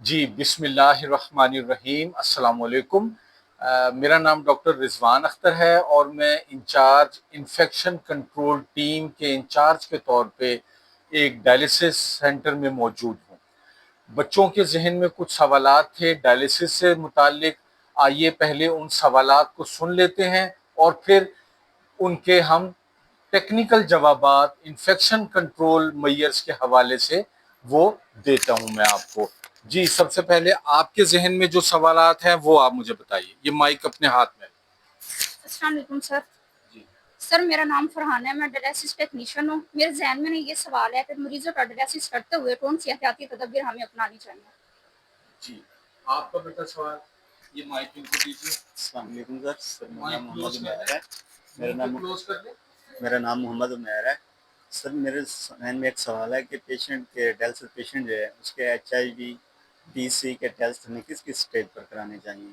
جی بسم اللہ الرحمن الرحیم، السلام علیکم۔ میرا نام ڈاکٹر رضوان اختر ہے اور میں انچارج انفیکشن کنٹرول ٹیم کے انچارج کے طور پہ ایک ڈائلیسس سینٹر میں موجود ہوں۔ بچوں کے ذہن میں کچھ سوالات تھے ڈائلیسس سے متعلق، آئیے پہلے ان سوالات کو سن لیتے ہیں اور پھر ان کے ہم ٹیکنیکل جوابات انفیکشن کنٹرول میئرز کے حوالے سے وہ دیتا ہوں میں آپ کو۔ جی سب سے پہلے آپ کے ذہن میں جو سوالات ہیں وہ آپ مجھے بتائیے، یہ مائک اپنے ہاتھ میں۔ السلام علیکم سر۔ جی سر میرا نام فرحان ہے، میں ڈائلیسس ٹیکنیشین ہوں۔ میرے ذہن میں یہ سوال ہے کہ مریضوں کا ڈائلیسس کرتے ہوئے کون سی احتیاطی تدابیر ہمیں اپنانی چاہیے؟ جی آپ کا بیٹا سوال، یہ مائک ان کو دیجیے۔ السلام علیکم سر، میرا مائک نام محمد کلوز کر عمیر دیں، ہے۔ کلوز کر دیں۔ میرا نام محمد عمیر ہے سر۔ میرے ذہن میں ایک سوال ہے کہ پیشنٹ کے ڈائلسس پیشنٹ جو ہے اس کے HIV پی سی کے ٹیسٹ ہمیں کس کس اسٹیج پر کرانے چاہیے؟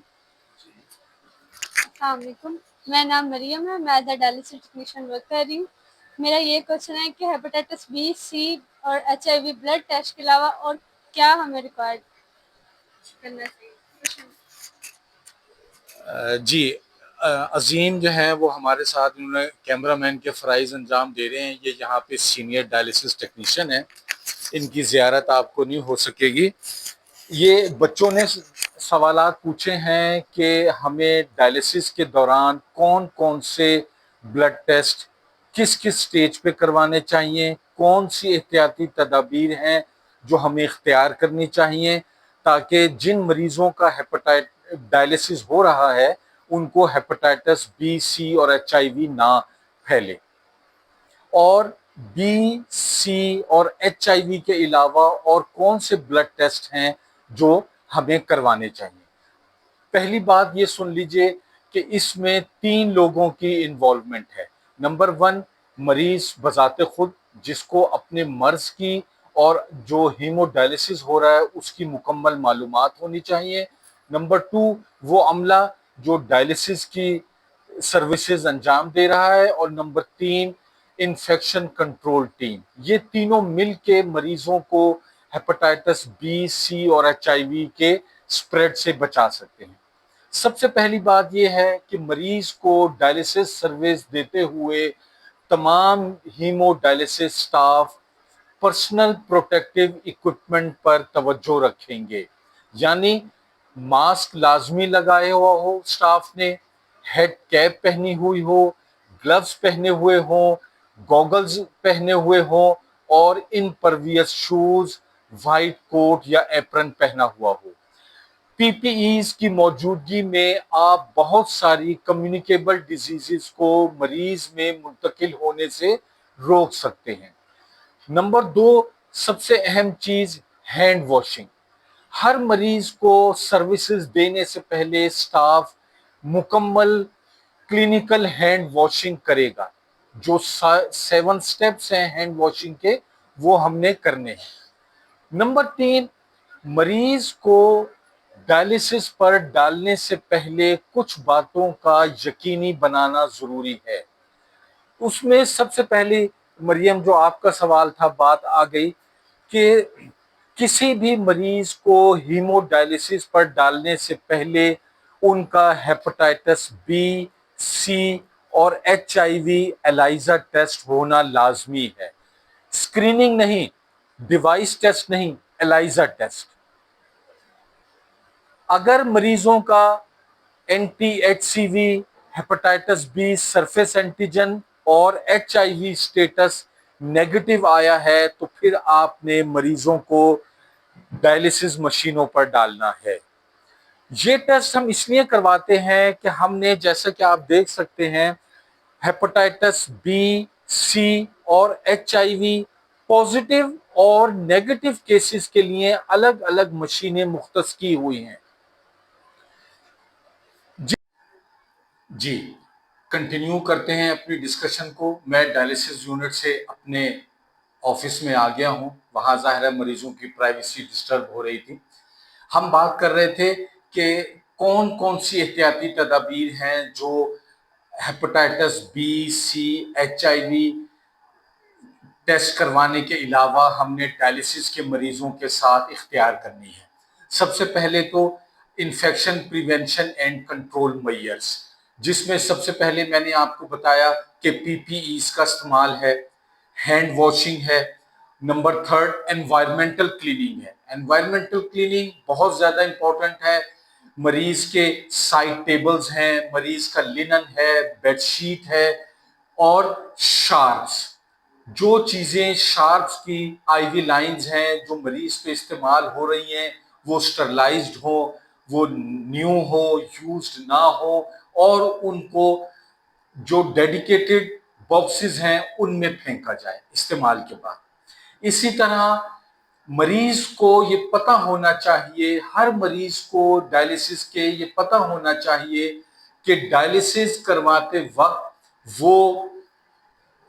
السلام علیکم، میرا نام مریم ہے، میں as a dialysis technician work کر رہی ہوں۔ میرا یہ کوشچن ہے کہ ہیپاٹائٹس بی سی اور HIV بلڈ ٹیسٹ کے علاوہ اور کیا ہمیں ریکوائرڈ کرنا چاہیے؟ جی عظیم جو ہیں وہ ہمارے ساتھ، انہوں نے کیمرہ مین کے فرائض انجام دے رہے ہیں، یہ یہاں پہ سینئر ڈائلیسس ٹیکنیشین ہیں، ان کی زیارت آپ کو نہیں ہو سکے گی۔ یہ بچوں نے سوالات پوچھے ہیں کہ ہمیں ڈائلیسس کے دوران کون کون سے بلڈ ٹیسٹ کس کس سٹیج پہ کروانے چاہیے، کون سی احتیاطی تدابیر ہیں جو ہمیں اختیار کرنی چاہیے تاکہ جن مریضوں کا ڈائلیسس ہو رہا ہے ان کو ہیپاٹائٹس بی سی اور HIV نہ پھیلے، اور بی سی اور HIV کے علاوہ اور کون سے بلڈ ٹیسٹ ہیں جو ہمیں کروانے چاہیے۔ پہلی بات یہ سن لیجئے کہ اس میں 3 لوگوں کی انوالومنٹ ہے۔ نمبر 1 مریض بذات خود، جس کو اپنے مرض کی اور جو ہیمو ڈائلیسس ہو رہا ہے اس کی مکمل معلومات ہونی چاہیے۔ نمبر 2 وہ عملہ جو ڈائلیسس کی سروسز انجام دے رہا ہے، اور نمبر 3 انفیکشن کنٹرول ٹیم۔ یہ تینوں مل کے مریضوں کو ہیپاٹائٹس بی سی اور HIV کے سپریڈ سے بچا سکتے ہیں۔ سب سے پہلی بات یہ ہے کہ مریض کو ڈائلیسس سروس دیتے ہوئے تمام hemodialysis staff personal protective equipment پر توجہ رکھیں گے، یعنی ماسک لازمی لگائے ہوا ہو سٹاف نے، ہیڈ کیپ پہنی ہوئی ہو، گلوز پہنے ہوئے ہوں، گوگلز پہنے ہوئے ہوں، اور ان پرویس شوز، وائٹ کوٹ یا ایپرن پہنا ہوا ہو۔ PPEs کی موجودگی میں آپ بہت ساری کمیونیکیبل ڈیزیزز کو مریض میں منتقل ہونے سے روک سکتے ہیں۔ نمبر 2 سب سے اہم چیز ہینڈ واشنگ۔ ہر مریض کو سروسز دینے سے پہلے سٹاف مکمل کلینیکل ہینڈ واشنگ کرے گا۔ جو 7 سٹیپس ہیں ہینڈ واشنگ کے وہ ہم نے کرنے ہیں۔ نمبر 3 مریض کو ڈائلیسس پر ڈالنے سے پہلے کچھ باتوں کا یقینی بنانا ضروری ہے۔ اس میں سب سے پہلے مریم جو آپ کا سوال تھا بات آ گئی کہ کسی بھی مریض کو ہیمو ڈائلیسس پر ڈالنے سے پہلے ان کا ہیپاٹائٹس بی سی اور HIV ایلائزا ٹیسٹ ہونا لازمی ہے۔ اسکریننگ نہیں، ڈیوائس ٹیسٹ نہیں، ایلائزا ٹیسٹ۔ اگر مریضوں کا NTHCV، hepatitis B surface antigen اور HIV سٹیٹس نیگیٹو آیا ہے تو پھر آپ نے مریضوں کو ڈائلیسس مشینوں پر ڈالنا ہے۔ یہ ٹیسٹ ہم اس لیے کرواتے ہیں کہ ہم نے، جیسا کہ آپ دیکھ سکتے ہیں، ہیپاٹائٹس بی سی اور HIV پازیٹیو اور نیگیٹو کیسز کے لیے الگ الگ مشینیں مختص کی ہوئی ہیں۔ جی کنٹینیو کرتے ہیں اپنی ڈسکشن کو۔ میں ڈائلیسس یونٹ سے اپنے آفس میں آ گیا ہوں، وہاں ظاہر ہے مریضوں کی پرائیویسی ڈسٹرب ہو رہی تھی۔ ہم بات کر رہے تھے کہ کون کون سی احتیاطی تدابیر ہیں جو hepatitis B C HIV test کروانے کے علاوہ ہم نے ڈائلیسس کے مریضوں کے ساتھ اختیار کرنی ہے۔ سب سے پہلے تو infection prevention and control measures, جس میں سب سے پہلے میں نے آپ کو بتایا کہ پی پی ایز کا استعمال ہے، ہینڈ واشنگ ہے، نمبر 3 انوائرمنٹل کلیننگ ہے۔ انوائرمنٹل کلیننگ بہت زیادہ امپورٹنٹ ہے، مریض کے سائڈ ٹیبلز ہیں، مریض کا لینن ہے، بیڈ شیٹ ہے، اور شارپس، جو چیزیں شارپس کی آئی وی لائنز ہیں جو مریض پہ استعمال ہو رہی ہیں وہ اسٹرلائزڈ ہو، وہ نیو ہو، یوزڈ نہ ہو، اور ان کو جو ڈیڈیکیٹڈ باکسز ہیں ان میں پھینکا جائے استعمال کے بعد۔ اسی طرح مریض کو یہ پتہ ہونا چاہیے، ہر مریض کو ڈائلیسس کے یہ پتہ ہونا چاہیے کہ ڈائلیسس کرواتے وقت وہ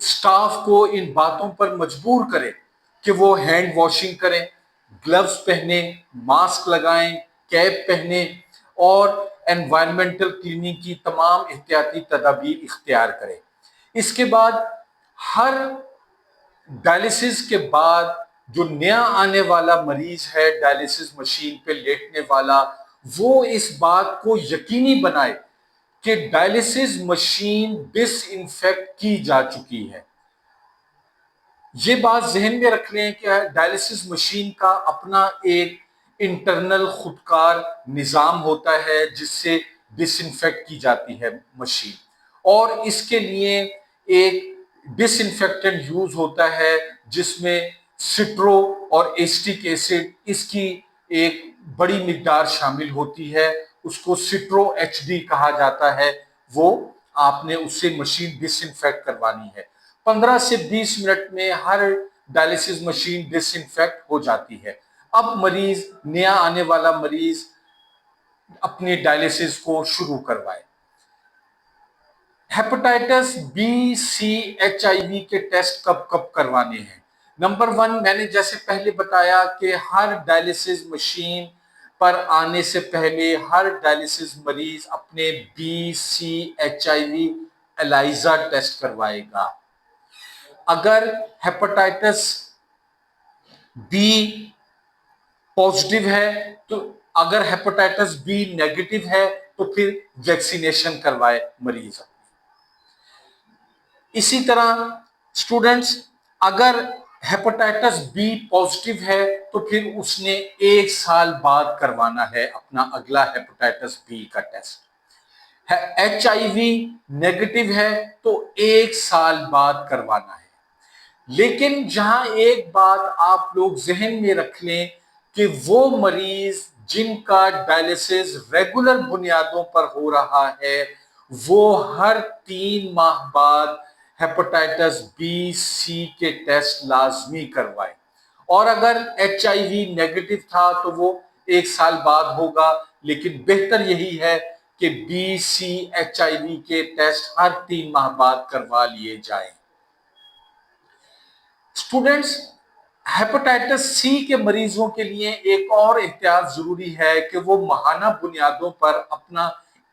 سٹاف کو ان باتوں پر مجبور کرے کہ وہ ہینڈ واشنگ کریں، گلوز پہنیں، ماسک لگائیں، کیپ پہنیں، اور انوائرمنٹل کلیننگ کی تمام احتیاطی تدابیر اختیار کریں۔ اس کے بعد ہر ڈائلیسس کے بعد جو نیا آنے والا مریض ہے ڈائلیسس مشین پہ لیٹنے والا، وہ اس بات کو یقینی بنائے کہ ڈائلیسس مشین ڈس انفیکٹ کی جا چکی ہے۔ یہ بات ذہن میں رکھ لیں کہ ڈائلیسس مشین کا اپنا ایک انٹرنل خودکار نظام ہوتا ہے جس سے ڈس انفیکٹ کی جاتی ہے مشین، اور اس کے لیے ایک ڈس انفیکٹنٹ یوز ہوتا ہے جس میں سٹرو اور ایسٹک ایسڈ اس کی ایک بڑی مقدار شامل ہوتی ہے، اس کو سٹرو ایچ ڈی کہا جاتا ہے۔ وہ آپ نے اس سے مشین ڈس انفیکٹ کروانی ہے۔ 15 سے 20 منٹ میں ہر ڈائلیسس مشین ڈس انفیکٹ ہو جاتی ہے۔ اب مریض، نیا آنے والا مریض اپنے ڈائلیسس کو شروع کروائے۔ Hepatitis B, C, H I V کے ٹیسٹ کب کب کروانے ہیں؟ نمبر 1، میں نے جیسے پہلے بتایا کہ ہر ڈائلیسس مشین پر آنے سے پہلے ہر ڈائلیسس مریض اپنے B, C, H I V ELISA test کروائے گا۔ اگر ہیپاٹائٹس بی پازیٹیو ہے تو، اگر ہیپاٹائٹس بی نیگیٹو ہے تو پھر ویکسینیشن کروائے مریض۔ اسی طرح اسٹوڈنٹس، اگر ہیپاٹائٹس بی پازیٹیو ہے تو پھر اس نے 1 سال بعد کروانا ہے اپنا اگلا ہیپاٹائٹس بی کا test. H I V negative ہے تو 1 سال بعد کروانا ہے۔ لیکن جہاں ایک بات آپ لوگ ذہن میں رکھ لیں کہ وہ مریض جن کا ڈائلیسس ریگولر بنیادوں پر ہو رہا ہے وہ ہر 3 ماہ بعد ہیپاٹائٹس بی، سی کے ٹیسٹ لازمی کروائے، اور اگر ایچ آئی وی نیگیٹو تھا تو وہ 1 سال بعد ہوگا، لیکن بہتر یہی ہے کہ be, C, H I V کے ٹیسٹ ہر 3 ماہ بعد کروا لیے جائیں۔ اسٹوڈنٹس، ہیپاٹائٹس سی کے مریضوں کے لیے ایک اور احتیاط ضروری ہے کہ وہ ماہانہ بنیادوں پر اپنا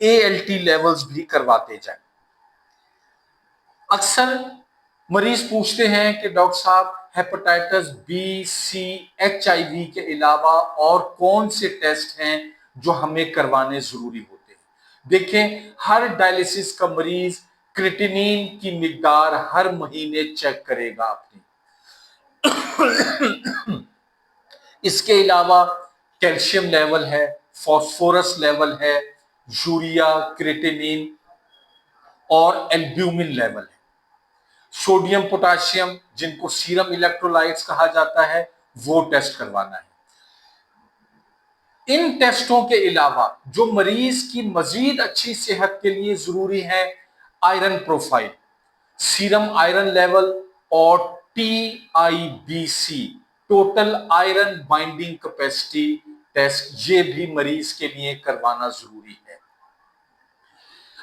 اے ایل ٹی لیولز بھی کرواتے جائیں۔ اکثر مریض پوچھتے ہیں کہ ڈاکٹر صاحب hepatitis B, C, H I V کے علاوہ اور کون سے ٹیسٹ ہیں جو ہمیں کروانے ضروری ہوتے ہیں؟ دیکھیں، ہر ڈائلیسس کا مریض کریٹینین کی مقدار ہر مہینے چیک کرے گا اپنی۔ اس کے علاوہ کیلشیم لیول ہے، فاسفورس لیول ہے، یوریا، کریٹینین اور البیومن لیول ہے، سوڈیم، پوٹاشیم جن کو سیرم الیکٹرولائٹس کہا جاتا ہے، وہ ٹیسٹ کروانا ہے۔ ان ٹیسٹوں کے علاوہ جو مریض کی مزید اچھی صحت کے لیے ضروری ہے، iron profile, serum iron level اور T I B C, total iron binding capacity test, یہ بھی مریض کے لیے کروانا ضروری ہے۔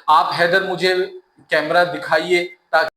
آپ حیدر مجھے کیمرہ دکھائیے تاکہ